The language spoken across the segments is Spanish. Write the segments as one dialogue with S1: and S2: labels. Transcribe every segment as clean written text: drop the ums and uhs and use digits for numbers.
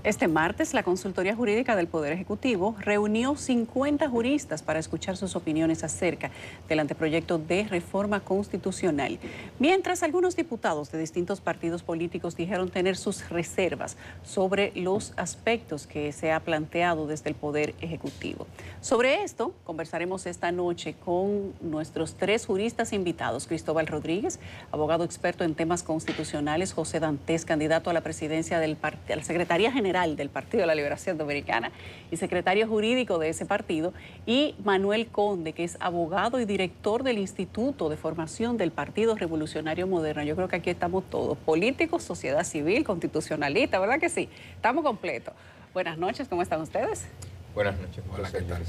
S1: Este martes, la Consultoría Jurídica del Poder Ejecutivo reunió 50 juristas para escuchar sus opiniones acerca del anteproyecto de reforma constitucional, mientras algunos diputados de distintos partidos políticos dijeron tener sus reservas sobre los aspectos que se ha planteado desde el Poder Ejecutivo. Sobre esto, conversaremos esta noche con nuestros 3 juristas invitados: Cristóbal Rodríguez, abogado experto en temas constitucionales; José Dantes, candidato a la presidencia de la Secretaría General del Partido de la Liberación Dominicana y secretario jurídico de ese partido; y Manuel Conde, que es abogado y director del Instituto de Formación del Partido Revolucionario Moderno. Yo creo que aquí estamos todos: políticos, sociedad civil, constitucionalistas, ¿verdad que sí? Estamos completos. Buenas noches, ¿cómo están ustedes?
S2: Buenas noches.
S3: Hola, ¿qué tal?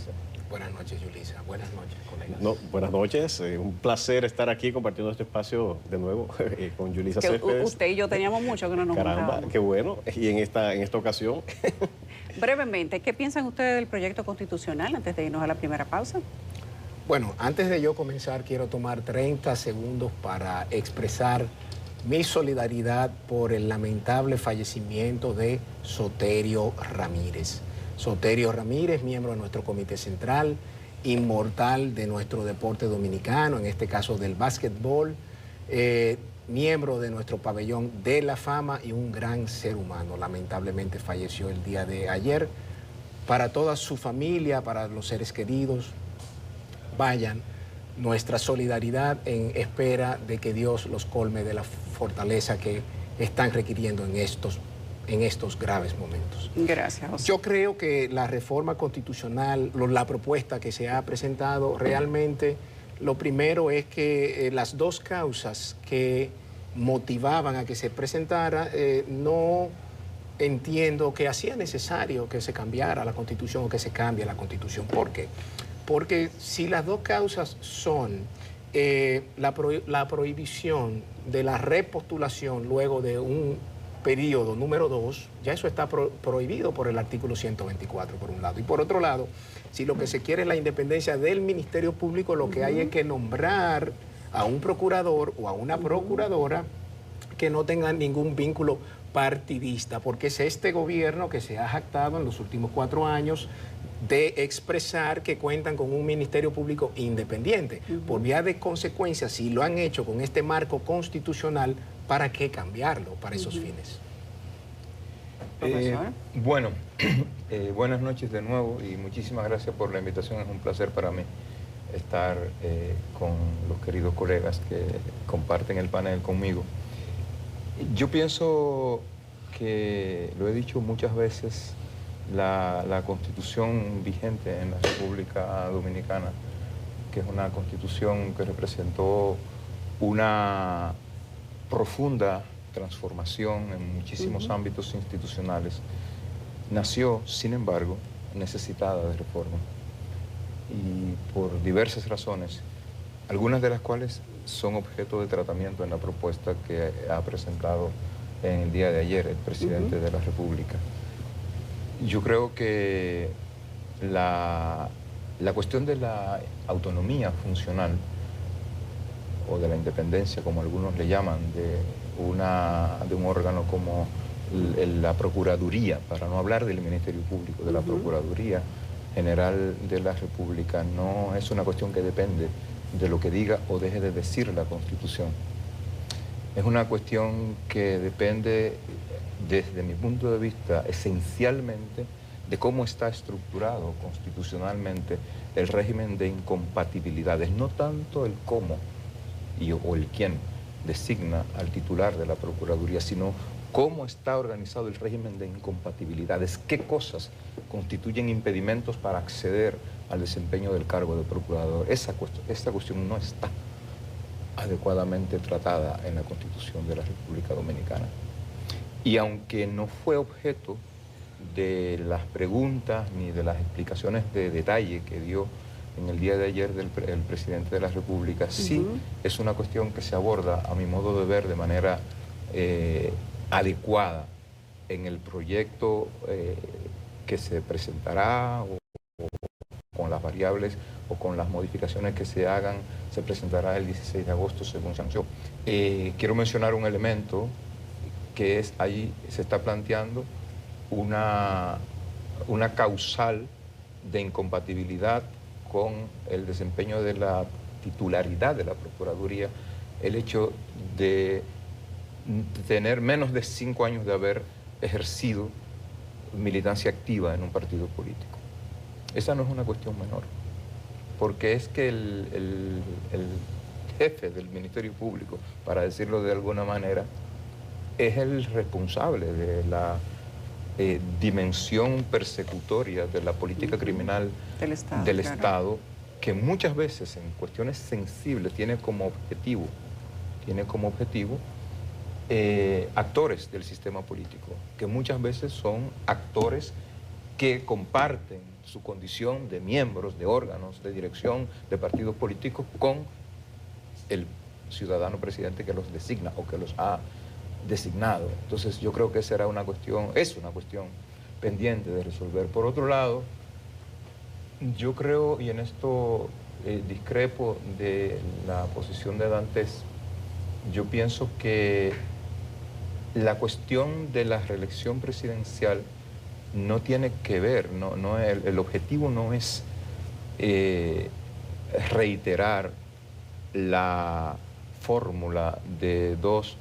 S3: Buenas noches, Yulisa. Buenas noches, colegas.
S4: No, buenas noches. Un placer estar aquí compartiendo este espacio de nuevo con Yulisa Céspedes.
S1: Usted y yo teníamos mucho que no nos
S4: Caramba, qué bueno. Y en esta ocasión.
S1: Brevemente, ¿qué piensan ustedes del proyecto constitucional antes de irnos a la primera pausa?
S3: Bueno, antes de yo comenzar, quiero tomar 30 segundos para expresar mi solidaridad por el lamentable fallecimiento de Soterio Ramírez. Soterio Ramírez, miembro de nuestro comité central, inmortal de nuestro deporte dominicano, en este caso del básquetbol, miembro de nuestro pabellón de la fama y un gran ser humano. Lamentablemente falleció el día de ayer. Para toda su familia, para los seres queridos, vayan nuestra solidaridad en espera de que Dios los colme de la fortaleza que están requiriendo en estos graves momentos.
S1: Gracias, José.
S3: Yo creo que la reforma constitucional, la propuesta que se ha presentado, realmente lo primero es que las dos causas que motivaban a que se presentara, no entiendo que hacía necesario que se cambiara la Constitución o que se cambie la Constitución. ¿Por qué? Porque si las dos causas son la prohibición de la repostulación luego de un periodo número 2, ya eso está prohibido por el artículo 124, por un lado. Y por otro lado, si lo que se quiere es la independencia del Ministerio Público, lo que hay es que nombrar a un procurador o a una procuradora que no tenga ningún vínculo partidista, porque es este gobierno que se ha jactado en los últimos 4 años de expresar que cuentan con un Ministerio Público independiente. Por vía de consecuencia, si lo han hecho con este marco constitucional, ¿para qué cambiarlo para esos fines?
S2: Bueno, buenas noches de nuevo y muchísimas gracias por la invitación. Es un placer para mí estar con los queridos colegas que comparten el panel conmigo. Yo pienso que, lo he dicho muchas veces, la Constitución vigente en la República Dominicana, que es una Constitución que representó una profunda transformación en muchísimos ámbitos institucionales, nació, sin embargo, necesitada de reforma. Y por diversas razones, algunas de las cuales son objeto de tratamiento en la propuesta que ha presentado en el día de ayer el presidente de la República. Yo creo que la cuestión de la autonomía funcional o de la independencia, como algunos le llaman, de un órgano como la Procuraduría, para no hablar del Ministerio Público, de la Procuraduría General de la República, no es una cuestión que depende de lo que diga o deje de decir la Constitución. Es una cuestión que depende, desde mi punto de vista, esencialmente de cómo está estructurado constitucionalmente el régimen de incompatibilidades, no tanto el cómo o el quién designa al titular de la Procuraduría, sino cómo está organizado el régimen de incompatibilidades, qué cosas constituyen impedimentos para acceder al desempeño del cargo de procurador. Esta cuestión no está adecuadamente tratada en la Constitución de la República Dominicana. Y aunque no fue objeto de las preguntas ni de las explicaciones de detalle que dio en el día de ayer el presidente de la República, sí es una cuestión que se aborda, a mi modo de ver, de manera adecuada en el proyecto que se presentará, o con las variables o con las modificaciones que se hagan, se presentará el 16 de agosto según se anunció. Quiero mencionar un elemento que es, ahí se está planteando una causal de incompatibilidad con el desempeño de la titularidad de la Procuraduría el hecho de tener menos de 5 años de haber ejercido militancia activa en un partido político. Esa no es una cuestión menor, porque es que el jefe del Ministerio Público, para decirlo de alguna manera, es el responsable de la dimensión persecutoria de la política criminal del Estado, que muchas veces en cuestiones sensibles tiene como objetivo actores del sistema político, que muchas veces son actores que comparten su condición de miembros de órganos de dirección de partidos políticos con el ciudadano presidente que los designa o que los ha designado. Entonces yo creo que esa era es una cuestión pendiente de resolver. Por otro lado, yo creo, y en esto discrepo de la posición de Dantes, yo pienso que la cuestión de la reelección presidencial no tiene que ver, el objetivo no es reiterar la fórmula de 2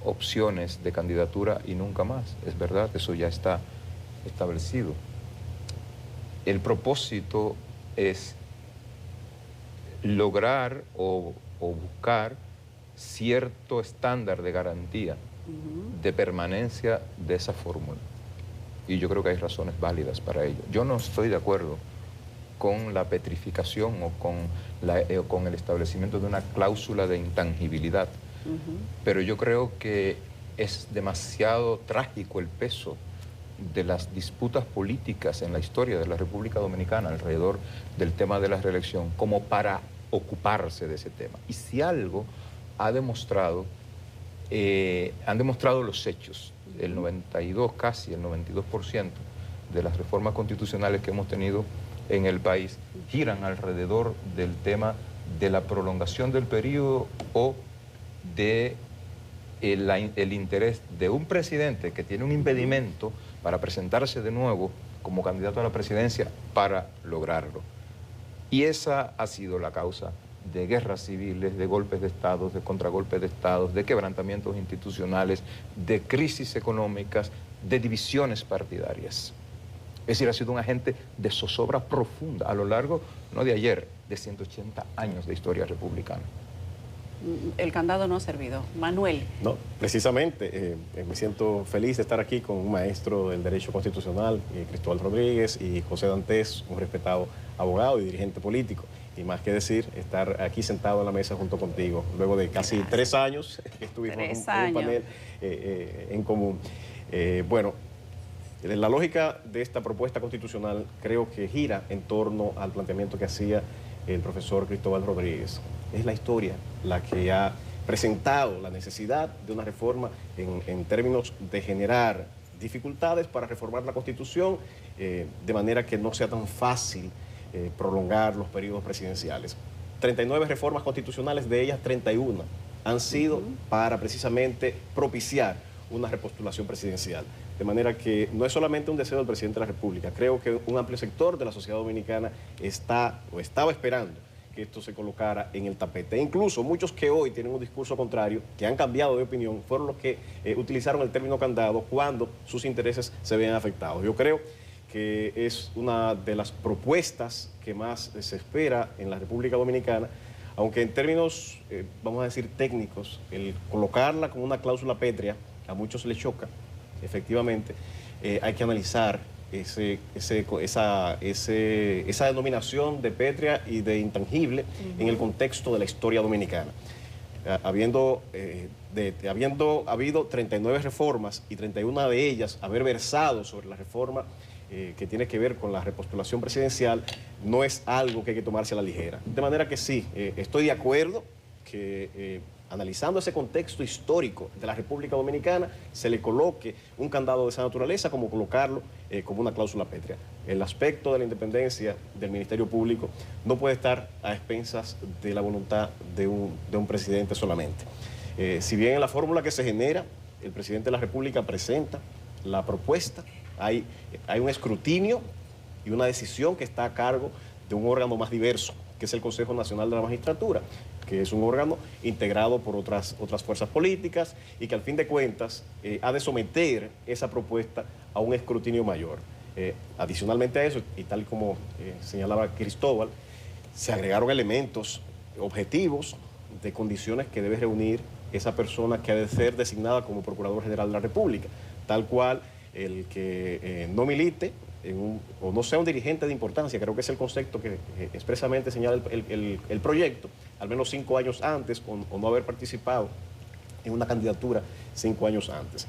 S2: opciones de candidatura y nunca más. Es verdad, eso ya está establecido. El propósito es lograr o buscar cierto estándar de garantía de permanencia de esa fórmula. Y yo creo que hay razones válidas para ello. Yo no estoy de acuerdo con la petrificación o con el establecimiento de una cláusula de intangibilidad. Pero yo creo que es demasiado trágico el peso de las disputas políticas en la historia de la República Dominicana alrededor del tema de la reelección como para ocuparse de ese tema. Y si algo han demostrado los hechos, el 92, casi el 92% de las reformas constitucionales que hemos tenido en el país giran alrededor del tema de la prolongación del periodo o de el interés de un presidente que tiene un impedimento para presentarse de nuevo como candidato a la presidencia para lograrlo. Y esa ha sido la causa de guerras civiles, de golpes de Estado, de contragolpes de Estado, de quebrantamientos institucionales, de crisis económicas, de divisiones partidarias. Es decir, ha sido un agente de zozobra profunda a lo largo, no de ayer, de 180 años de historia republicana.
S1: El candado no ha servido. Manuel.
S4: No, precisamente, me siento feliz de estar aquí con un maestro del Derecho Constitucional, Cristóbal Rodríguez, y José Dantes, un respetado abogado y dirigente político. Y más que decir, estar aquí sentado en la mesa junto contigo, luego de casi 3 años que estuvimos en un panel en común. Bueno, la lógica de esta propuesta constitucional creo que gira en torno al planteamiento que hacía el profesor Cristóbal Rodríguez. Es la historia la que ha presentado la necesidad de una reforma en términos de generar dificultades para reformar la Constitución de manera que no sea tan fácil prolongar los periodos presidenciales. 39 reformas constitucionales, de ellas 31 han sido para precisamente propiciar una repostulación presidencial. De manera que no es solamente un deseo del presidente de la República, creo que un amplio sector de la sociedad dominicana estaba esperando que esto se colocara en el tapete. E incluso muchos que hoy tienen un discurso contrario, que han cambiado de opinión, fueron los que utilizaron el término candado cuando sus intereses se vean afectados. Yo creo que es una de las propuestas que más se espera en la República Dominicana, aunque en términos, vamos a decir, técnicos, el colocarla como una cláusula pétrea a muchos les choca, efectivamente. Hay que analizar esa denominación de pétrea y de intangible en el contexto de la historia dominicana. Habiendo habido 39 reformas y 31 de ellas haber versado sobre la reforma que tiene que ver con la repostulación presidencial, no es algo que hay que tomarse a la ligera. De manera que sí, estoy de acuerdo que analizando ese contexto histórico de la República Dominicana, se le coloque un candado de esa naturaleza como colocarlo como una cláusula pétrea. El aspecto de la independencia del Ministerio Público no puede estar a expensas de la voluntad de un presidente solamente. Si bien en la fórmula que se genera, el presidente de la República presenta la propuesta Hay un escrutinio y una decisión que está a cargo de un órgano más diverso, que es el Consejo Nacional de la Magistratura, que es un órgano integrado por otras fuerzas políticas y que al fin de cuentas ha de someter esa propuesta a un escrutinio mayor. Adicionalmente a eso, y tal como señalaba Cristóbal, se agregaron elementos objetivos de condiciones que debe reunir esa persona que ha de ser designada como Procurador General de la República, tal cual el que no milite o no sea un dirigente de importancia, creo que es el concepto que expresamente señala el proyecto, al menos 5 años antes o no haber participado en una candidatura 5 años antes.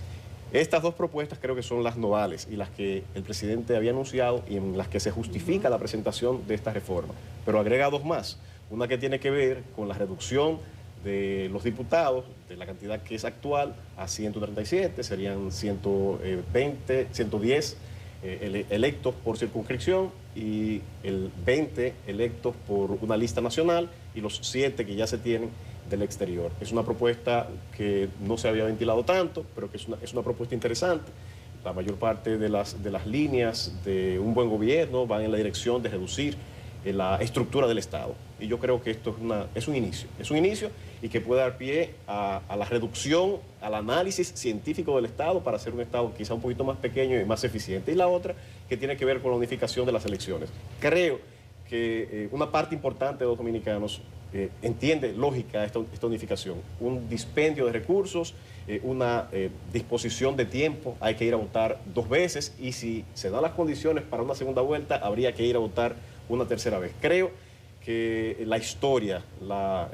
S4: Estas dos propuestas creo que son las nodales y las que el presidente había anunciado y en las que se justifica la presentación de esta reforma. Pero agrega dos más, una que tiene que ver con la reducción de los diputados, de la cantidad que es actual, a 137, serían 110 electos por circunscripción y el 20 electos por una lista nacional y los 7 que ya se tienen del exterior. Es una propuesta que no se había ventilado tanto, pero que es una propuesta interesante. La mayor parte de las líneas de un buen gobierno van en la dirección de reducir la estructura del Estado. Y yo creo que esto es un inicio y que puede dar pie a la reducción, al análisis científico del Estado para hacer un Estado quizá un poquito más pequeño y más eficiente. Y la otra que tiene que ver con la unificación de las elecciones. Creo que una parte importante de los dominicanos entiende lógica esta unificación. Un dispendio de recursos, una disposición de tiempo, hay que ir a votar 2 veces y si se dan las condiciones para una segunda vuelta, habría que ir a votar una tercera vez. Creo que la historia,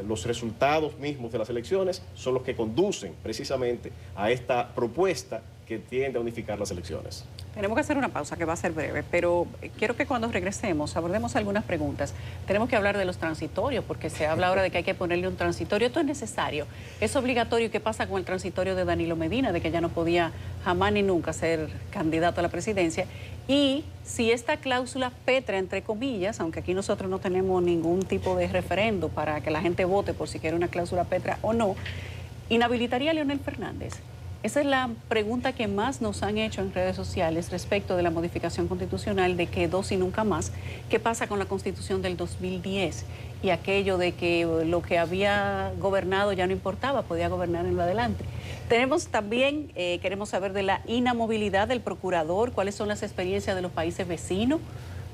S4: los resultados mismos de las elecciones son los que conducen precisamente a esta propuesta que tiende a unificar las elecciones.
S1: Tenemos que hacer una pausa que va a ser breve, pero quiero que cuando regresemos abordemos algunas preguntas. Tenemos que hablar de los transitorios, porque se habla ahora de que hay que ponerle un transitorio. ¿Esto es necesario? ¿Es obligatorio? ¿Qué pasa con el transitorio de Danilo Medina, de que ya no podía jamás ni nunca ser candidato a la presidencia? Y si esta cláusula pétrea, entre comillas, aunque aquí nosotros no tenemos ningún tipo de referendo para que la gente vote por si quiere una cláusula pétrea o no, ¿inhabilitaría a Leonel Fernández? Esa es la pregunta que más nos han hecho en redes sociales respecto de la modificación constitucional de que 2 y nunca más. ¿Qué pasa con la Constitución del 2010? Y aquello de que lo que había gobernado ya no importaba, podía gobernar en lo adelante. Tenemos también, queremos saber de la inamovilidad del procurador, cuáles son las experiencias de los países vecinos,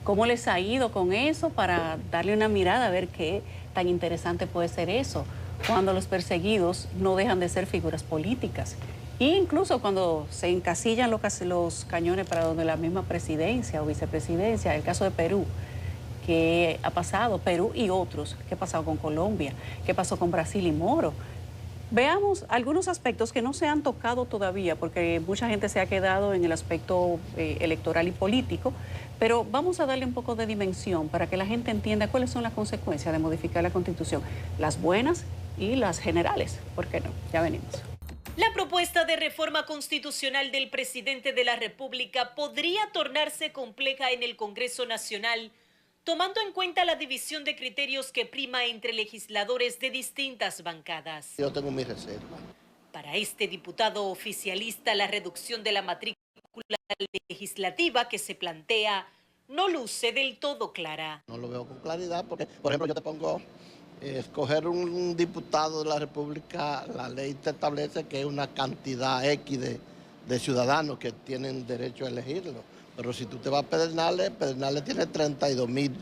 S1: cómo les ha ido con eso, para darle una mirada a ver qué tan interesante puede ser eso, cuando los perseguidos no dejan de ser figuras políticas. E incluso cuando se encasillan los cañones para donde la misma presidencia o vicepresidencia, el caso de Perú, ¿qué ha pasado? Perú y otros, ¿qué ha pasado con Colombia? ¿Qué pasó con Brasil y Moro? Veamos algunos aspectos que no se han tocado todavía, porque mucha gente se ha quedado en el aspecto electoral y político, pero vamos a darle un poco de dimensión para que la gente entienda cuáles son las consecuencias de modificar la Constitución, las buenas y las generales. ¿Por qué no? Ya venimos.
S5: La propuesta de reforma constitucional del presidente de la República podría tornarse compleja en el Congreso Nacional, tomando en cuenta la división de criterios que prima entre legisladores de distintas bancadas.
S6: Yo tengo mi reserva.
S5: Para este diputado oficialista, la reducción de la matrícula legislativa que se plantea no luce del todo clara.
S6: No lo veo con claridad porque, por ejemplo, yo te pongo... escoger un diputado de la República, la ley te establece que es una cantidad X de ciudadanos que tienen derecho a elegirlo. Pero si tú te vas a Pedernales, Pedernales tiene 32,000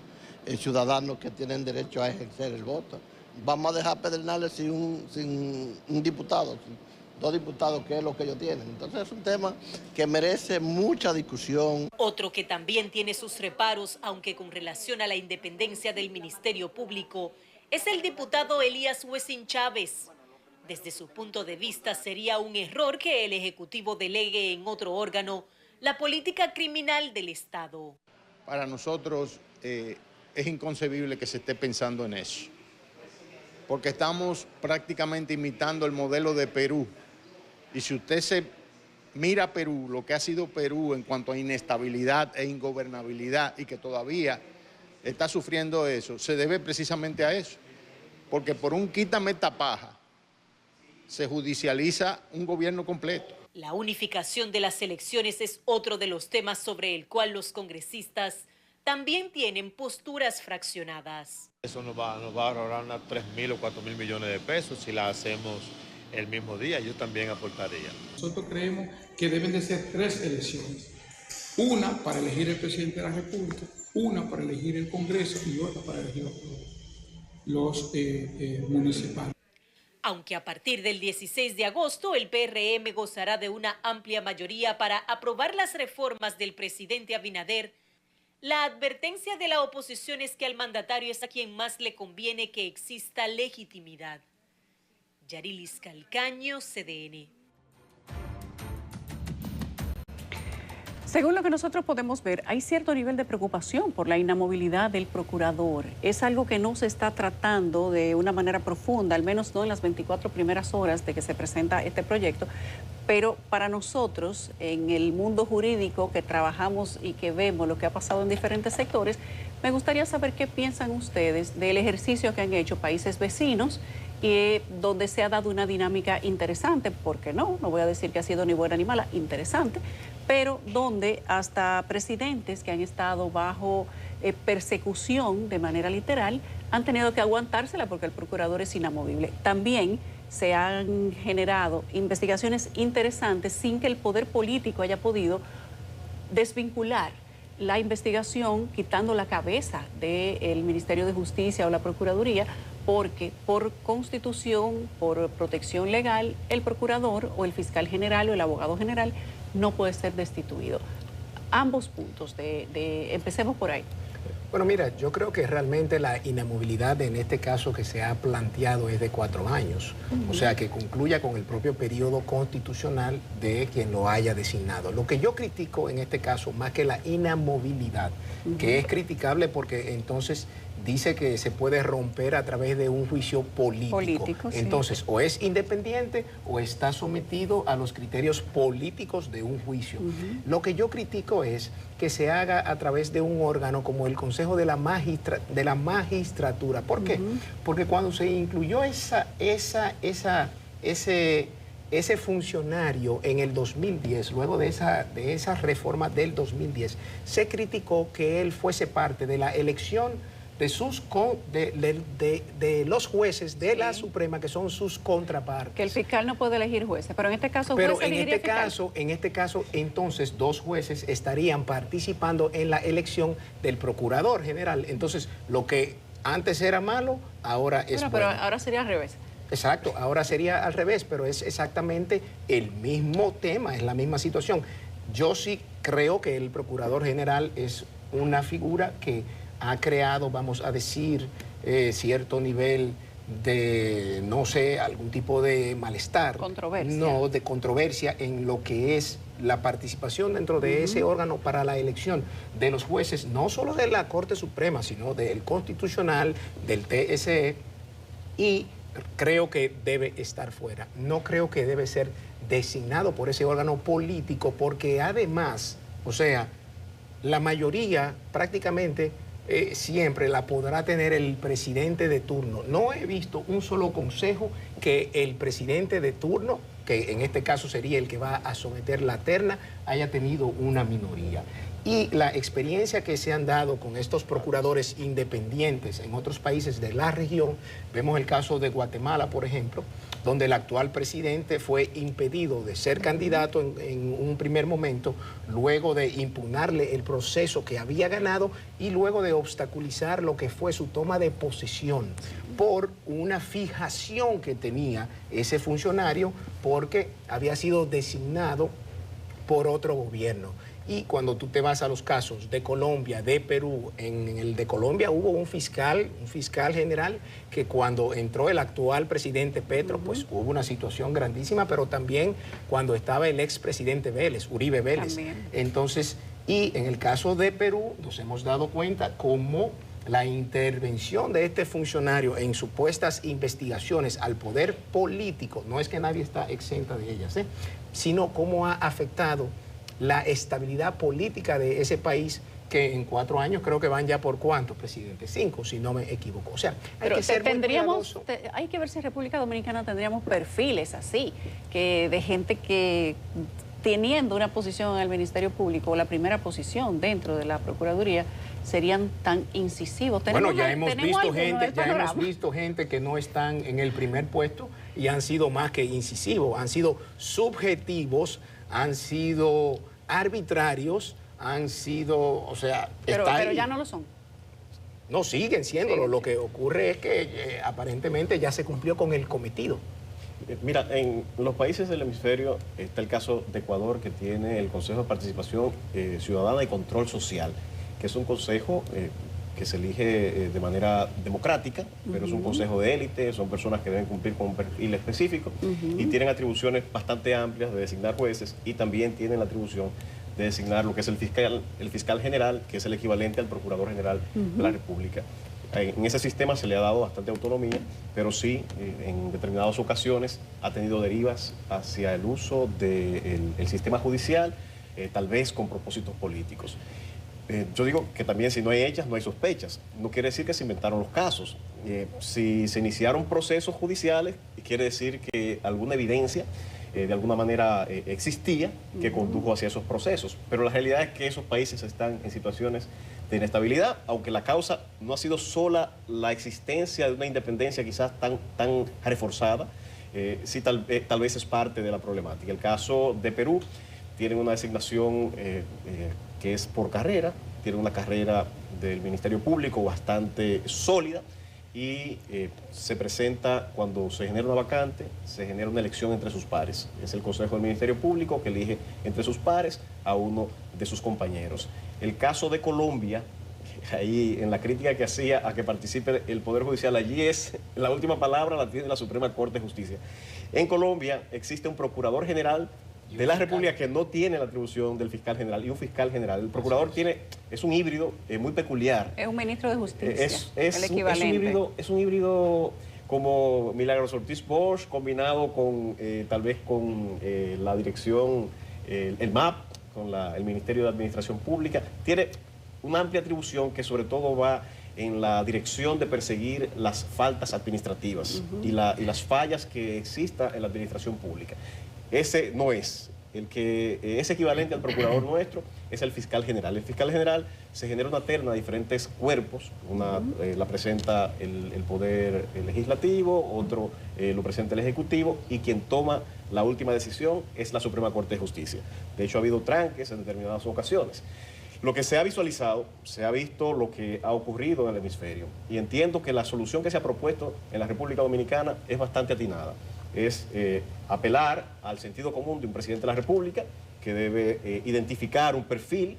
S6: ciudadanos que tienen derecho a ejercer el voto. Vamos a dejar Pedernales sin un diputado, sin 2 diputados, que es lo que ellos tienen. Entonces es un tema que merece mucha discusión.
S5: Otro que también tiene sus reparos, aunque con relación a la independencia del Ministerio Público, es el diputado Elías Huesín Chávez. Desde su punto de vista, sería un error que el Ejecutivo delegue en otro órgano la política criminal del Estado.
S7: Para nosotros es inconcebible que se esté pensando en eso, porque estamos prácticamente imitando el modelo de Perú. Y si usted se mira Perú, lo que ha sido Perú en cuanto a inestabilidad e ingobernabilidad, y que todavía está sufriendo eso, se debe precisamente a eso. Porque por un quítame esta paja se judicializa un gobierno completo.
S5: La unificación de las elecciones es otro de los temas sobre el cual los congresistas también tienen posturas fraccionadas.
S8: Eso nos va a ahorrar unas 3.000 o 4.000 millones de pesos si la hacemos el mismo día. Yo también aportaría.
S9: Nosotros creemos que deben de ser 3 elecciones. Una para elegir el presidente de la República, una para elegir el Congreso y otra para elegir los municipales.
S5: Aunque a partir del 16 de agosto el PRM gozará de una amplia mayoría para aprobar las reformas del presidente Abinader, la advertencia de la oposición es que al mandatario es a quien más le conviene que exista legitimidad. Yarilis Calcaño, CDN.
S1: Según lo que nosotros podemos ver, hay cierto nivel de preocupación por la inamovilidad del procurador. Es algo que no se está tratando de una manera profunda, al menos no en las 24 primeras horas de que se presenta este proyecto. Pero para nosotros, en el mundo jurídico que trabajamos y que vemos lo que ha pasado en diferentes sectores, me gustaría saber qué piensan ustedes del ejercicio que han hecho países vecinos y donde se ha dado una dinámica interesante, porque no voy a decir que ha sido ni buena ni mala, interesante, pero donde hasta presidentes que han estado bajo persecución de manera literal han tenido que aguantársela porque el procurador es inamovible. También se han generado investigaciones interesantes sin que el poder político haya podido desvincular la investigación quitando la cabeza del Ministerio de Justicia o la Procuraduría, porque por constitución, por protección legal, el procurador o el fiscal general o el abogado general no puede ser destituido. Ambos puntos, empecemos por ahí.
S3: Bueno, mira, yo creo que realmente la inamovilidad en este caso que se ha planteado es de 4 años. O sea, que concluya con el propio periodo constitucional de quien lo haya designado. Lo que yo critico en este caso, más que la inamovilidad, que es criticable porque entonces dice que se puede romper a través de un juicio político. Entonces, sí, o es independiente o está sometido a los criterios políticos de un juicio. Lo que yo critico es que se haga a través de un órgano como el Consejo de la Magistratura. ¿Por qué? Porque cuando se incluyó ese funcionario en el 2010, luego de esa reforma del 2010, se criticó que él fuese parte de la elección de los jueces de la Suprema, que son sus contrapartes.
S1: Que el fiscal no puede elegir jueces, pero en este caso
S3: en este caso, entonces 2 jueces estarían participando en la elección del procurador general. Entonces, lo que antes era malo, ahora es bueno.
S1: Pero ahora sería al revés.
S3: Exacto, ahora sería al revés, pero es exactamente el mismo tema, es la misma situación. Yo sí creo que el procurador general es una figura que ha creado, vamos a decir, cierto nivel de, no sé, algún tipo de malestar.
S1: Controversia.
S3: No, de controversia en lo que es la participación dentro de ese órgano para la elección de los jueces, no solo de la Corte Suprema, sino del Constitucional, del TSE, y creo que debe estar fuera. No creo que debe ser designado por ese órgano político, porque además, o sea, la mayoría prácticamente siempre la podrá tener el presidente de turno. No he visto un solo consejo que el presidente de turno, que en este caso sería el que va a someter la terna, haya tenido una minoría. Y la experiencia que se han dado con estos procuradores independientes en otros países de la región, vemos el caso de Guatemala, por ejemplo, donde el actual presidente fue impedido de ser candidato en un primer momento, luego de impugnarle el proceso que había ganado y luego de obstaculizar lo que fue su toma de posesión por una fijación que tenía ese funcionario porque había sido designado por otro gobierno. Y cuando tú te vas a los casos de Colombia, de Perú, en el de Colombia hubo un fiscal general que cuando entró el actual presidente Petro, pues hubo una situación grandísima, pero también cuando estaba el expresidente Vélez, Uribe Vélez. También. Entonces, y en el caso de Perú nos hemos dado cuenta cómo la intervención de este funcionario en supuestas investigaciones al poder político, no es que nadie está exenta de ellas, sino cómo ha afectado la estabilidad política de ese país, que en 4 años creo que van ya por ¿cuántos, presidente? 5, si no me equivoco. O sea, hay
S1: pero
S3: que ser muy cuidadoso.
S1: hay que ver si en República Dominicana tendríamos perfiles así, que de gente que teniendo una posición en el Ministerio Público o la primera posición dentro de la Procuraduría serían tan incisivos.
S3: Bueno, ya hemos visto gente que no están en el primer puesto y han sido más que incisivos, han sido subjetivos, han sido arbitrarios, han sido, o sea,
S1: pero ya no lo son.
S3: No, siguen siéndolo. Sí. Lo que ocurre es que aparentemente ya se cumplió con el cometido.
S4: Mira, en los países del hemisferio está el caso de Ecuador, que tiene el Consejo de Participación Ciudadana y Control Social, que es un consejo que se elige de manera democrática, pero es un consejo de élite, son personas que deben cumplir con un perfil específico y tienen atribuciones bastante amplias de designar jueces, y también tienen la atribución de designar lo que es el fiscal general, que es el equivalente al procurador general de la República. En ese sistema se le ha dado bastante autonomía, pero sí, en determinadas ocasiones ha tenido derivas hacia el uso del sistema judicial, tal vez con propósitos políticos. Yo digo que también, si no hay hechas, no hay sospechas. No quiere decir que se inventaron los casos. Si se iniciaron procesos judiciales, quiere decir que alguna evidencia de alguna manera existía que condujo hacia esos procesos. Pero la realidad es que esos países están en situaciones de inestabilidad, aunque la causa no ha sido sola la existencia de una independencia quizás tan reforzada, sí tal vez es parte de la problemática. El caso de Perú tiene una designación que es por carrera, tiene una carrera del Ministerio Público bastante sólida, y se presenta cuando se genera una vacante, se genera una elección entre sus pares. Es el Consejo del Ministerio Público que elige entre sus pares a uno de sus compañeros. El caso de Colombia, ahí en la crítica que hacía a que participe el Poder Judicial, allí es la última palabra la tiene la Suprema Corte de Justicia. En Colombia existe un Procurador General de la República que no tiene la atribución del fiscal general, y un fiscal general. El procurador es un híbrido muy peculiar.
S1: Es un ministro de justicia, el equivalente.
S4: Es un híbrido como Milagros Ortiz Bosch, combinado con tal vez con la dirección, el MAP, con el Ministerio de Administración Pública. Tiene una amplia atribución que sobre todo va en la dirección de perseguir las faltas administrativas y las fallas que existan en la administración pública. Ese no es. El que es equivalente al procurador nuestro es el fiscal general. El fiscal general se genera una terna de diferentes cuerpos. Una la presenta el Poder Legislativo, otro lo presenta el Ejecutivo, y quien toma la última decisión es la Suprema Corte de Justicia. De hecho, ha habido tranques en determinadas ocasiones. Lo que se ha visualizado, se ha visto lo que ha ocurrido en el hemisferio, y entiendo que la solución que se ha propuesto en la República Dominicana es bastante atinada. Es apelar al sentido común de un presidente de la República, que debe identificar un perfil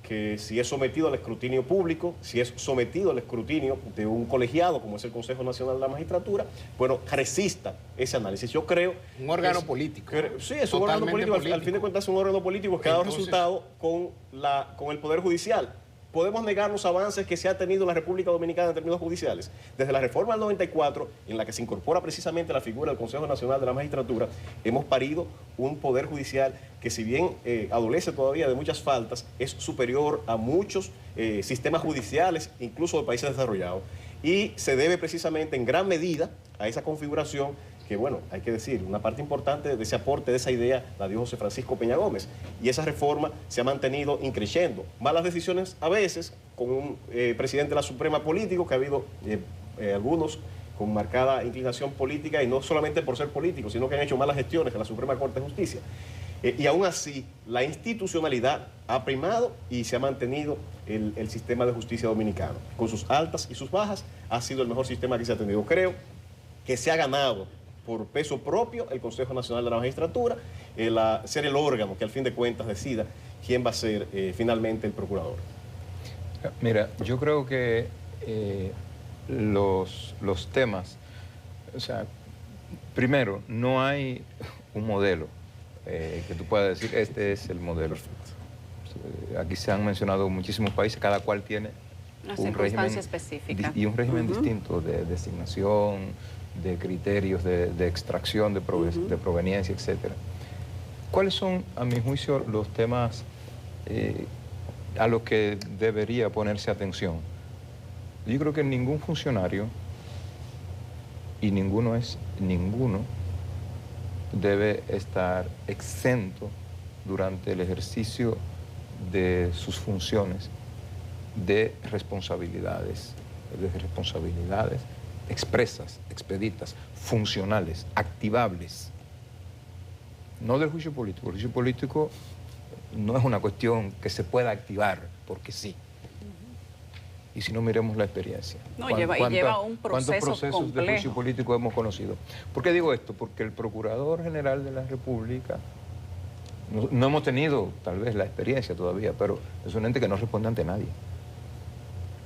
S4: que, si es sometido al escrutinio público, si es sometido al escrutinio de un colegiado como es el Consejo Nacional de la Magistratura, bueno, resista ese análisis. Yo creo...
S3: Un órgano político.
S4: Sí, es un órgano político. Al fin de cuentas es un órgano político que ha dado resultado con el Poder Judicial. Podemos negar los avances que se ha tenido en la República Dominicana en términos judiciales. Desde la reforma del 94, en la que se incorpora precisamente la figura del Consejo Nacional de la Magistratura, hemos parido un Poder Judicial que, si bien adolece todavía de muchas faltas, es superior a muchos sistemas judiciales, incluso de países desarrollados. Y se debe precisamente en gran medida a esa configuración que, bueno, hay que decir, una parte importante de ese aporte, de esa idea, la dio José Francisco Peña Gómez. Y esa reforma se ha mantenido increciendo. Malas decisiones a veces, con un presidente de la Suprema político, que ha habido algunos con marcada inclinación política, y no solamente por ser políticos, sino que han hecho malas gestiones en la Suprema Corte de Justicia. Y aún así, la institucionalidad ha primado y se ha mantenido el sistema de justicia dominicano. Con sus altas y sus bajas, ha sido el mejor sistema que se ha tenido. Creo que se ha ganado por peso propio el Consejo Nacional de la Magistratura, ser el órgano que al fin de cuentas decida quién va a ser finalmente el procurador.
S2: Mira, yo creo que los temas, o sea, primero, no hay un modelo que tú puedas decir, este es el modelo. Aquí se han mencionado muchísimos países, cada cual tiene un régimen específica y un régimen distinto de designación, de criterios de extracción, de proveniencia, etc. ¿Cuáles son, a mi juicio, los temas a los que debería ponerse atención? Yo creo que ningún funcionario, y ninguno debe estar exento durante el ejercicio de sus funciones de responsabilidades expresas, expeditas, funcionales, activables. No del juicio político. El juicio político no es una cuestión que se pueda activar porque sí. Y si no, miremos la experiencia.
S1: No, lleva un proceso
S2: ¿Cuántos procesos
S1: complejo
S2: de juicio político hemos conocido? ¿Por qué digo esto? Porque el Procurador General de la República, no hemos tenido tal vez la experiencia todavía, pero es un ente que no responde ante nadie.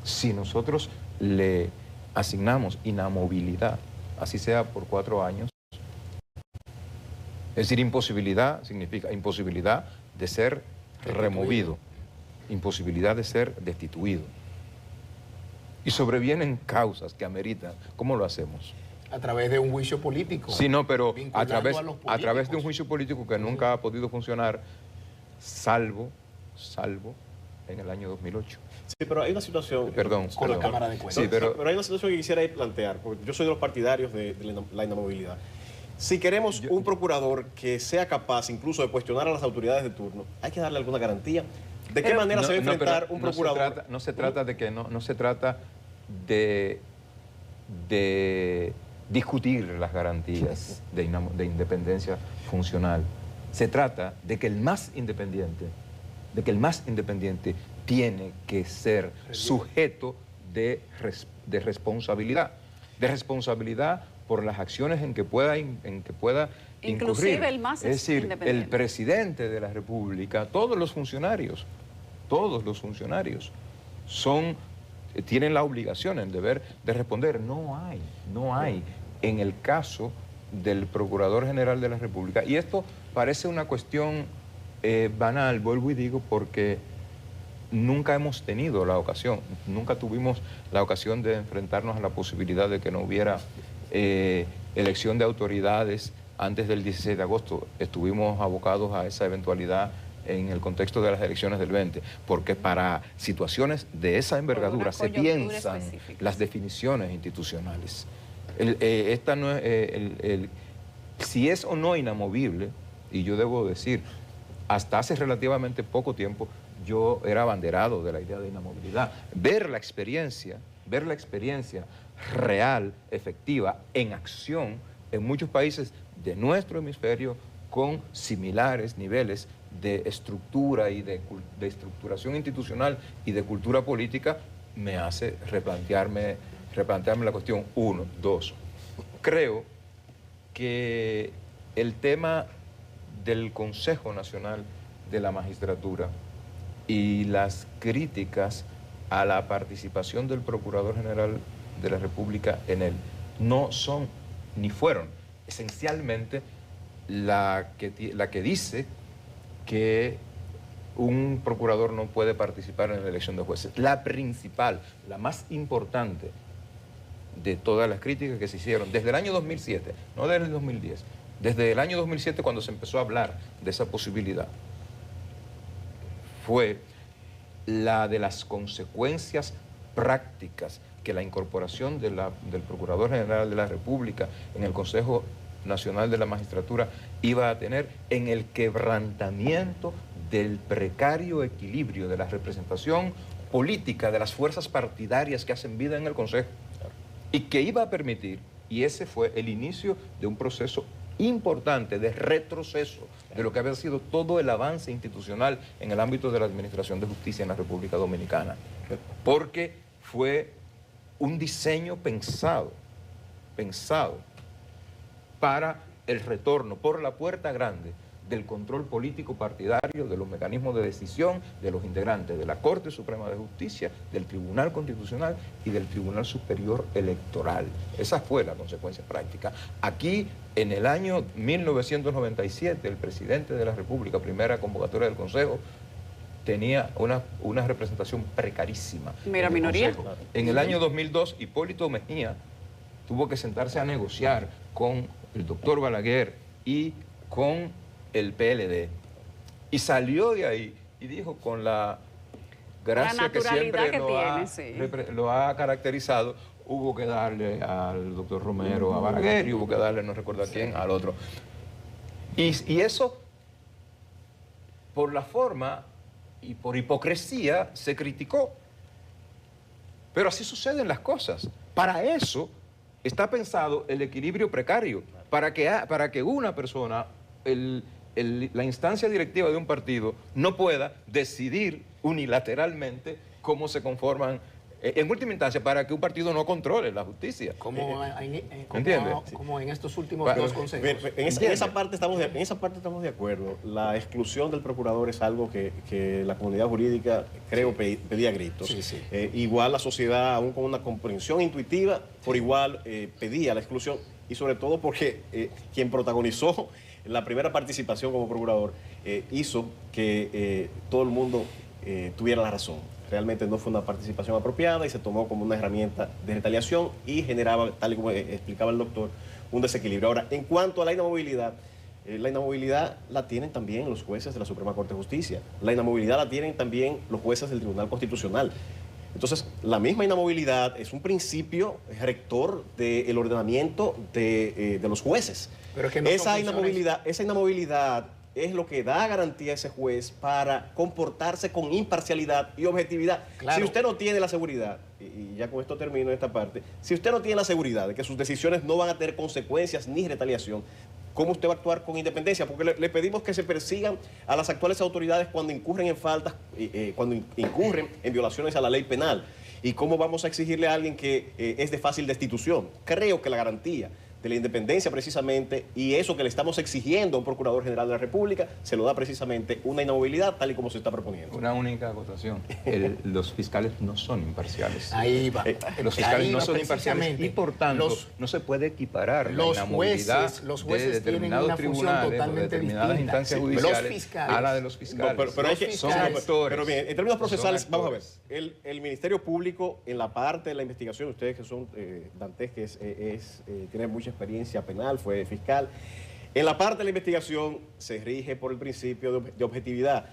S2: Si nosotros le asignamos inamovilidad, así sea por 4 años, es decir, imposibilidad significa imposibilidad de ser removido, imposibilidad de ser destituido. Y sobrevienen causas que ameritan. ¿Cómo lo hacemos?
S3: A través de un juicio político.
S2: Sí, no, pero a
S3: los
S2: través de un juicio político que nunca ha podido funcionar, salvo en el año 2008.
S4: Sí, pero hay una situación...
S3: Con la Cámara de Cuentas.
S4: Sí, pero hay una situación que quisiera ahí plantear, porque yo soy de los partidarios de la inamovilidad. Si queremos un procurador que sea capaz incluso de cuestionar a las autoridades de turno, hay que darle alguna garantía. ¿De qué manera se va a enfrentar un procurador?
S2: No se trata de discutir las garantías de independencia funcional. Se trata de que el más independiente tiene que ser sujeto de responsabilidad por las acciones en que pueda incurrir.
S1: Inclusive el más
S2: es decir,
S1: independiente.
S2: el presidente de la República, todos los funcionarios tienen la obligación, el deber de responder. No hay en el caso del Procurador General de la República. Y esto parece una cuestión banal, vuelvo y digo, porque nunca hemos tenido la ocasión, nunca tuvimos la ocasión de enfrentarnos a la posibilidad de que no hubiera elección de autoridades antes del 16 de agosto. Estuvimos abocados a esa eventualidad en el contexto de las elecciones del 20, porque para situaciones de esa envergadura se piensan las definiciones institucionales. Si es o no inamovible, y yo debo decir, hasta hace relativamente poco tiempo yo era abanderado de la idea de inamovilidad. Ver la experiencia real, efectiva, en acción en muchos países de nuestro hemisferio con similares niveles de estructura y de estructuración institucional y de cultura política, me hace replantearme la cuestión. 1, 2. Creo que el tema del Consejo Nacional de la Magistratura y las críticas a la participación del Procurador General de la República en él no son ni fueron esencialmente la que dice que un procurador no puede participar en la elección de jueces. La principal, la más importante de todas las críticas que se hicieron desde el año 2007, no desde el 2010, desde el año 2007 cuando se empezó a hablar de esa posibilidad, fue la de las consecuencias prácticas que la incorporación del Procurador General de la República en el Consejo Nacional de la Magistratura iba a tener en el quebrantamiento del precario equilibrio de la representación política de las fuerzas partidarias que hacen vida en el Consejo, y que iba a permitir, y ese fue el inicio de un proceso importante de retroceso de lo que había sido todo el avance institucional en el ámbito de la administración de justicia en la República Dominicana, porque fue un diseño pensado para el retorno por la puerta grande del control político partidario, de los mecanismos de decisión de los integrantes de la Corte Suprema de Justicia, del Tribunal Constitucional y del Tribunal Superior Electoral. Esa fue la consecuencia práctica. Aquí, en el año 1997, el presidente de la República, primera convocatoria del Consejo, tenía una representación precarísima.
S1: Mira, minoría.
S2: En el año 2002, Hipólito Mejía tuvo que sentarse a negociar con el doctor Balaguer y con el PLD. Y salió de ahí y dijo con la gracia que siempre lo ha caracterizado, hubo que darle al doctor Romero a Balaguer y hubo que darle, no recuerdo a quién, al otro. Y eso, por la forma y por hipocresía, se criticó. Pero así suceden las cosas. Para eso está pensado el equilibrio precario, para que una persona, la instancia directiva de un partido, no pueda decidir unilateralmente cómo se conforman, en última instancia, para que un partido no controle la justicia.
S3: Como en estos últimos dos consejos.
S4: En esa parte estamos de acuerdo. La exclusión del procurador es algo que la comunidad jurídica, creo, pedía a gritos. Igual la sociedad, aún con una comprensión intuitiva, por igual pedía la exclusión, y sobre todo porque quien protagonizó la primera participación como procurador hizo que todo el mundo tuviera la razón. Realmente no fue una participación apropiada y se tomó como una herramienta de retaliación y generaba, tal y como explicaba el doctor, un desequilibrio. Ahora, en cuanto a la inamovilidad la tienen también los jueces de la Suprema Corte de Justicia. La inamovilidad la tienen también los jueces del Tribunal Constitucional. Entonces, la misma inamovilidad es un principio rector del ordenamiento de los jueces.
S3: Pero es que no
S4: esa inamovilidad es lo que da garantía a ese juez para comportarse con imparcialidad y objetividad. Claro. Si usted no tiene la seguridad, y ya con esto termino esta parte, si usted no tiene la seguridad de que sus decisiones no van a tener consecuencias ni retaliación, ¿cómo usted va a actuar con independencia? Porque le pedimos que se persigan a las actuales autoridades cuando incurren en faltas, cuando incurren en violaciones a la ley penal. ¿Y cómo vamos a exigirle a alguien que es de fácil destitución? Creo que la garantía de la independencia precisamente, y eso que le estamos exigiendo a un Procurador General de la República, se lo da precisamente una inamovilidad tal y como se está proponiendo.
S2: Una única acotación. Los fiscales no son imparciales.
S3: Ahí va.
S2: Los fiscales no son imparciales y por tanto no se puede equiparar la inamovilidad de determinados tribunales o de determinadas instancias judiciales a la de los fiscales. Son actores.
S4: Pero bien, en términos procesales, vamos a ver, el Ministerio Público en la parte de la investigación, ustedes que son Dantes, que tiene mucha experiencia penal, fue fiscal. En la parte de la investigación se rige por el principio de objetividad.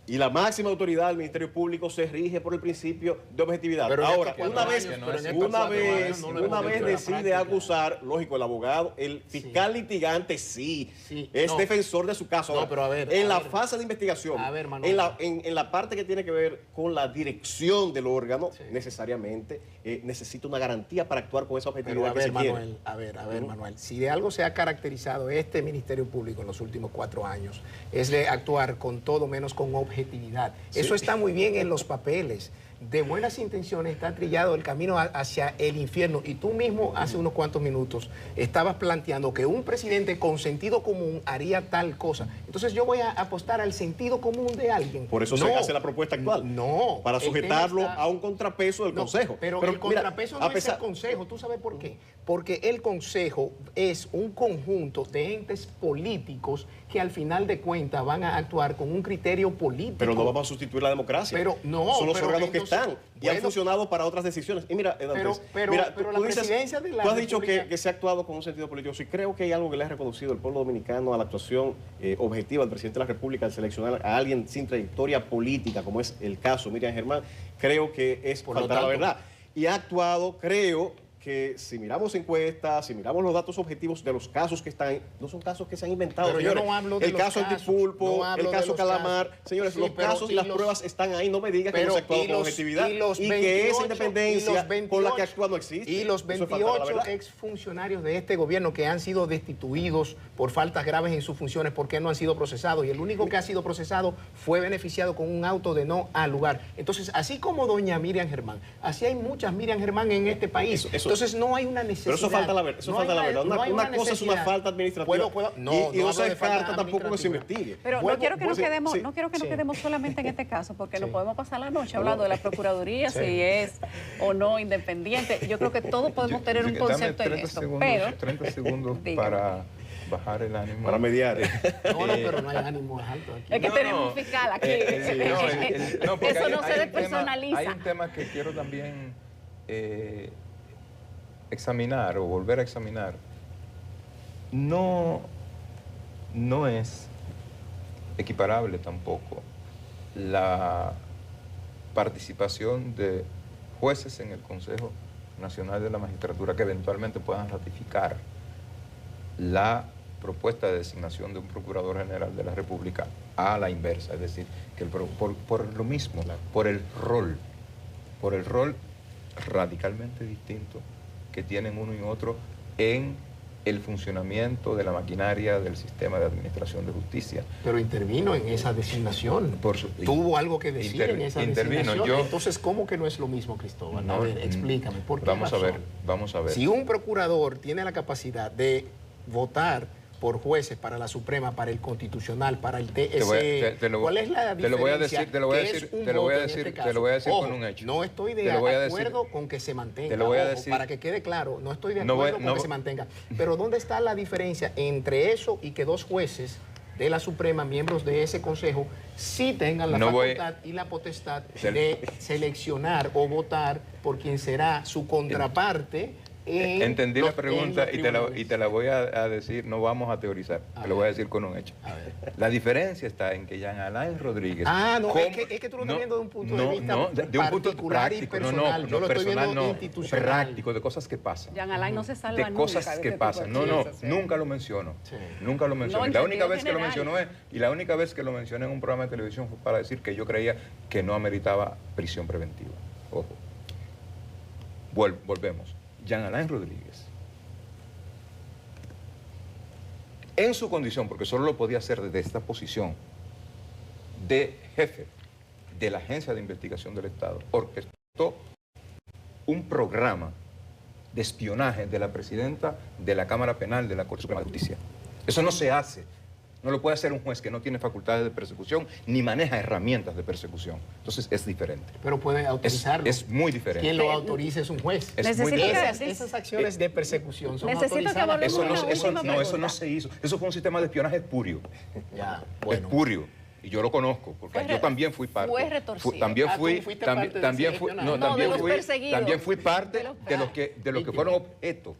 S4: Y la máxima autoridad del Ministerio Público se rige por el principio de objetividad. Pero ahora, una vez decide acusar, lógico, el abogado, el fiscal litigante es defensor de su caso. Ahora,
S3: pero a ver,
S4: en la fase de investigación, en la parte que tiene que ver con la dirección del órgano, necesariamente necesita una garantía para actuar con esa objetividad que se quiere.
S3: A ver, Manuel, si de algo se ha caracterizado este Ministerio Público en los últimos 4 años, es de actuar con todo menos con objetividad. Eso está muy bien en los papeles. De buenas intenciones está trillado el camino hacia el infierno. Y tú mismo hace unos cuantos minutos estabas planteando que un presidente con sentido común haría tal cosa. Entonces yo voy a apostar al sentido común de alguien.
S4: Por eso se hace la propuesta actual. Para sujetarlo a un contrapeso del Consejo.
S3: Pero el contrapeso no es el Consejo. ¿Tú sabes por qué? Porque el Consejo es un conjunto de entes políticos que al final de cuentas van a actuar con un criterio político.
S4: Pero no vamos a sustituir la democracia. Son los órganos que están y han funcionado para otras decisiones. Y mira,
S3: pero la presidencia de la
S4: Tú has dicho que se ha actuado con un sentido político. Sí, creo que hay algo que le ha reconocido el pueblo dominicano a la actuación objetiva del presidente de la República al seleccionar a alguien sin trayectoria política, como es el caso Miriam Germán. Creo que es faltar la verdad. Y ha actuado, creo que si miramos encuestas, si miramos los datos objetivos de los casos que están, no son casos que se han inventado.
S3: Pero
S4: señores.
S3: Yo no hablo de
S4: el caso Antipulpo, el caso Calamar, señores, los casos y las pruebas están ahí. No me digas que no se ha actuado con objetividad y que esa independencia con la que actúa no existe.
S3: Y los 28 exfuncionarios de este gobierno que han sido destituidos por faltas graves en sus funciones, ¿por qué no han sido procesados? Y el único que ha sido procesado fue beneficiado con un auto de no al lugar. Entonces, así como doña Miriam Germán, así hay muchas Miriam Germán en este país. Entonces no hay una necesidad.
S4: Pero eso falta la verdad. Una cosa es una falta administrativa. Y no se descarta tampoco que se investigue.
S1: Pero no quiero que nos quedemos solamente en este caso, porque nos podemos pasar la noche hablando de la Procuraduría, si es o no independiente. Yo creo que todos podemos tener un concepto en esto.
S2: 30 segundos para bajar el ánimo.
S4: Para mediar.
S3: Pero no hay ánimo alto aquí.
S1: Es que tenemos un fiscal aquí. Eso no se despersonaliza.
S2: Hay un tema que quiero también examinar o volver a examinar. No es equiparable tampoco la participación de jueces en el Consejo Nacional de la Magistratura que eventualmente puedan ratificar la propuesta de designación de un Procurador General de la República a la inversa, es decir, que por lo mismo, por el rol radicalmente distinto que tienen uno y otro en el funcionamiento de la maquinaria del sistema de administración de justicia.
S3: Pero intervino en esa designación. Tuvo algo que decir en esa designación. Entonces, ¿cómo que no es lo mismo, Cristóbal? A ver, explícame. ¿Por qué
S2: vamos a ver.
S3: Si un procurador tiene la capacidad de votar por jueces para la Suprema, para el Constitucional, para el TSE, ¿cuál es la diferencia?
S2: Te lo voy a decir con un hecho.
S3: No estoy de acuerdo con que se mantenga. Para que quede claro, no estoy de acuerdo con que se mantenga. Pero ¿dónde está la diferencia entre eso y que dos jueces de la Suprema, miembros de ese consejo, sí tengan la facultad y la potestad de seleccionar o votar por quien será su contraparte?
S2: Entendí la pregunta y te la voy a decir, no vamos a teorizar, te lo voy a decir con un hecho. La diferencia está en que Jean Alain Rodríguez...
S3: es que tú lo estás viendo de un punto de vista particular y personal. Yo lo estoy viendo institucional.
S2: Práctico, de cosas que pasan.
S1: Jean Alain no se salva
S2: de cosas que pasan. Nunca lo menciono. Nunca lo menciono. La única vez que lo mencionó la única vez que lo mencioné en un programa de televisión fue para decir que yo creía que no ameritaba prisión preventiva. Ojo. Volvemos. Jean Alain Rodríguez, en su condición, porque solo lo podía hacer desde esta posición de jefe de la Agencia de Investigación del Estado, orquestó un programa de espionaje de la presidenta de la Cámara Penal de la Corte Suprema de Justicia. Eso no se hace. No lo puede hacer un juez que no tiene facultades de persecución ni maneja herramientas de persecución. Entonces es diferente.
S3: Pero puede autorizarlo.
S2: Es muy diferente.
S3: Quien lo autorice es un juez. Esas acciones de persecución son autorizadas.
S2: Eso no se hizo. Eso fue un sistema de espionaje espurio. Espurio. Y yo lo conozco, porque yo también fui parte.
S1: Fue retorcido.
S2: También fui parte de los que fueron objeto.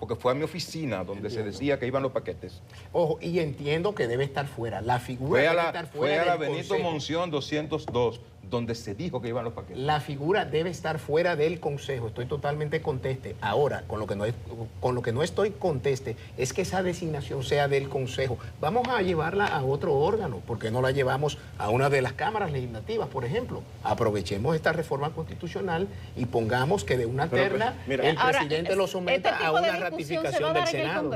S2: Porque fue a mi oficina donde se decía que iban los paquetes.
S3: Ojo, y entiendo que debe estar fuera. La figura debe estar fuera.
S2: Fue a la Benito Monción 202, donde se dijo que iban los paquetes.
S3: La figura debe estar fuera del Consejo. Estoy totalmente conteste. Ahora, con lo que no estoy conteste es que esa designación sea del Consejo. Vamos a llevarla a otro órgano, porque no la llevamos a una de las cámaras legislativas, por ejemplo. Aprovechemos esta reforma constitucional y pongamos que de una terna el presidente lo someta a una ratificación del Senado.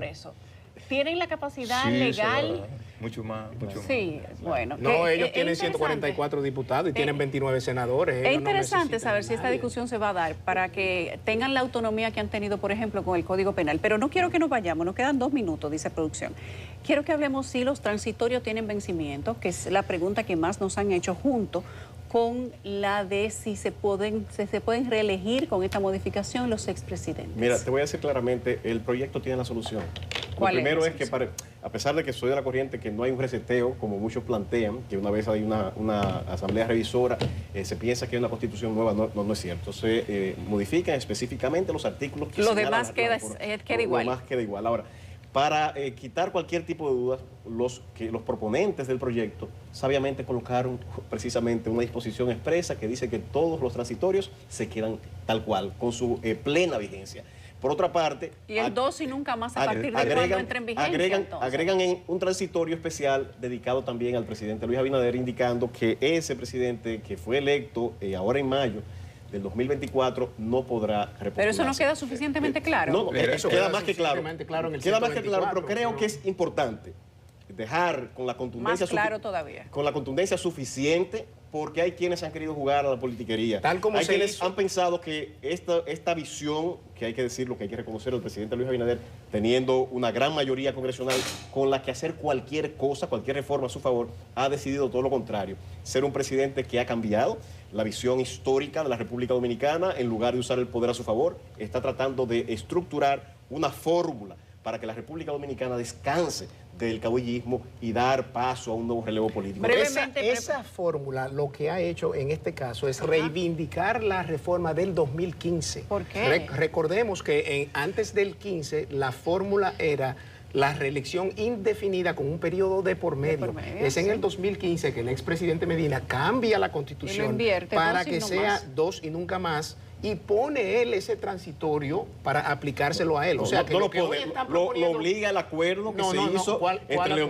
S1: ¿Tienen la capacidad legal?
S2: Mucho más.
S1: Sí, bueno.
S3: No, ellos tienen 144 diputados y tienen 29 senadores.
S1: Es interesante saber si esta discusión se va a dar para que tengan la autonomía que han tenido, por ejemplo, con el Código Penal. Pero no quiero que nos vayamos, nos quedan 2 minutos, dice producción. Quiero que hablemos si los transitorios tienen vencimiento, que es la pregunta que más nos han hecho junto con la de si se pueden reelegir con esta modificación los expresidentes.
S4: Mira, te voy a decir claramente, el proyecto tiene la solución. Lo primero es que, a pesar de que soy de la corriente que no hay un reseteo, como muchos plantean, que una vez hay una asamblea revisora, se piensa que hay una constitución nueva, no es cierto. Se modifican específicamente los artículos que
S1: lo demás queda igual.
S4: Lo demás queda igual. Ahora, para quitar cualquier tipo de dudas, los proponentes del proyecto sabiamente colocaron precisamente una disposición expresa que dice que todos los transitorios se quedan tal cual, con su plena vigencia. Por otra parte...
S1: Y el 2 y nunca más a partir de cuando entre en vigencia.
S4: Agregan en un transitorio especial dedicado también al presidente Luis Abinader, indicando que ese presidente que fue electo ahora en mayo del 2024 no podrá repostularse.
S1: Pero eso no queda suficientemente claro.
S4: No, eso queda más que claro. Queda más que claro, pero creo que es importante dejar con la contundencia...
S1: Más claro todavía.
S4: Con la contundencia suficiente, porque hay quienes han querido jugar a la politiquería.
S3: Tal como
S4: hay quienes han pensado que esta visión, que hay que decirlo, que hay que reconocer al presidente Luis Abinader, teniendo una gran mayoría congresional con la que hacer cualquier cosa, cualquier reforma a su favor, ha decidido todo lo contrario. Ser un presidente que ha cambiado la visión histórica de la República Dominicana, en lugar de usar el poder a su favor, está tratando de estructurar una fórmula para que la República Dominicana descanse del caudillismo y dar paso a un nuevo relevo político.
S3: Esa fórmula lo que ha hecho en este caso es reivindicar la reforma del 2015.
S1: ¿Por qué?
S3: Recordemos que antes del 15 la fórmula era la reelección indefinida con un periodo de por medio. Es en el 2015 que el expresidente Medina cambia la Constitución para que sea 2 y nunca más, y pone él ese transitorio para aplicárselo a él. O sea, que
S4: lo obliga el acuerdo que se hizo entre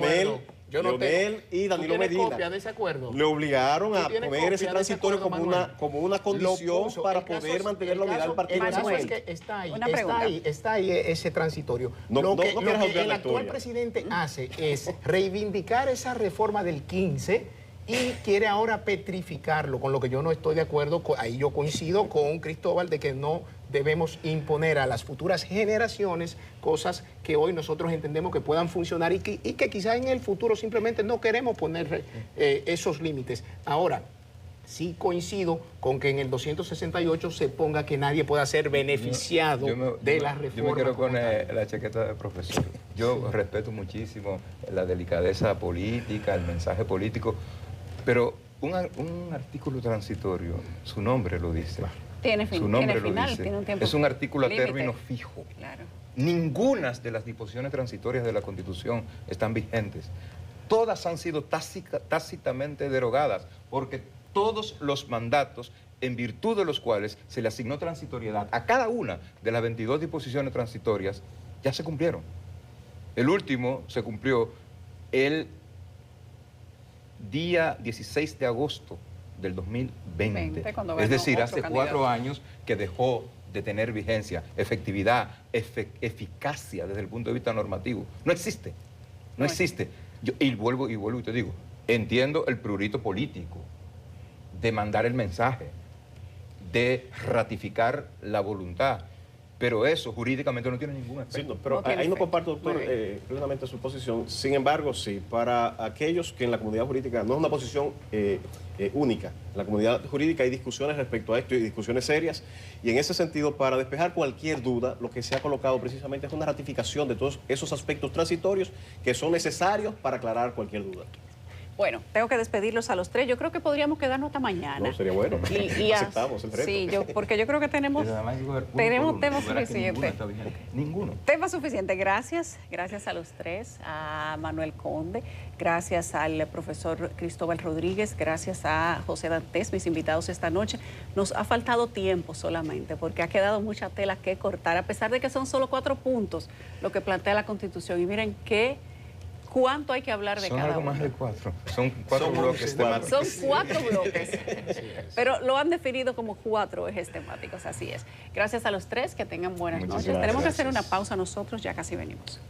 S4: Leonel y Danilo Medina.
S3: Copia de ese acuerdo?
S4: Le obligaron a poner ese transitorio como una condición para poder mantener la unidad del partido.
S3: El caso es que está ahí ese transitorio. Lo que el actual presidente hace es reivindicar esa reforma del 15 y quiere ahora petrificarlo, con lo que yo no estoy de acuerdo. Ahí yo coincido con Cristóbal de que no debemos imponer a las futuras generaciones cosas que hoy nosotros entendemos que puedan funcionar y que quizás en el futuro simplemente no queremos poner esos límites. Ahora, sí coincido con que en el 268 se ponga que nadie pueda ser beneficiado de la reforma.
S2: Yo me quiero poner la chaqueta de profesor. Yo respeto muchísimo la delicadeza política, el mensaje político, pero un artículo transitorio, su nombre lo dice.
S1: Tiene final, tiene un tiempo.
S2: Es un artículo a término fijo.
S1: Claro.
S2: Ninguna de las disposiciones transitorias de la Constitución están vigentes. Todas han sido tácitamente derogadas, porque todos los mandatos, en virtud de los cuales se le asignó transitoriedad a cada una de las 22 disposiciones transitorias, ya se cumplieron. El último se cumplió el día 16 de agosto del 2020. Es decir, hace 4 años que dejó de tener vigencia, efectividad, eficacia desde el punto de vista normativo. No existe, no existe. Y vuelvo y te digo, entiendo el prurito político de mandar el mensaje, de ratificar la voluntad, pero eso jurídicamente no tiene ningún efecto.
S4: Sí, no, pero ahí no comparto, doctor, plenamente su posición. Sin embargo, sí, para aquellos que en la comunidad jurídica no es una posición única, en la comunidad jurídica hay discusiones respecto a esto y discusiones serias, y en ese sentido, para despejar cualquier duda, lo que se ha colocado precisamente es una ratificación de todos esos aspectos transitorios que son necesarios para aclarar cualquier duda.
S1: Bueno, tengo que despedirlos a los 3. Yo creo que podríamos quedarnos hasta mañana.
S4: No, sería bueno.
S1: Y
S4: aceptamos el reto.
S1: Sí, porque yo creo que tenemos temas suficientes.
S2: Ninguno.
S1: Tema suficiente. Gracias a los 3, a Manuel Conde, gracias al profesor Cristóbal Rodríguez, gracias a José Dantes, mis invitados esta noche. Nos ha faltado tiempo solamente, porque ha quedado mucha tela que cortar, a pesar de que son solo 4 puntos lo que plantea la Constitución. Y miren ¿cuánto hay que hablar de cada uno?
S2: Son algo más de 4. Son 4 bloques temáticos.
S1: Son 4 bloques. Pero lo han definido como 4 ejes temáticos, así es. Gracias a los 3, que tengan buenas noches. Tenemos que hacer una pausa nosotros, ya casi venimos.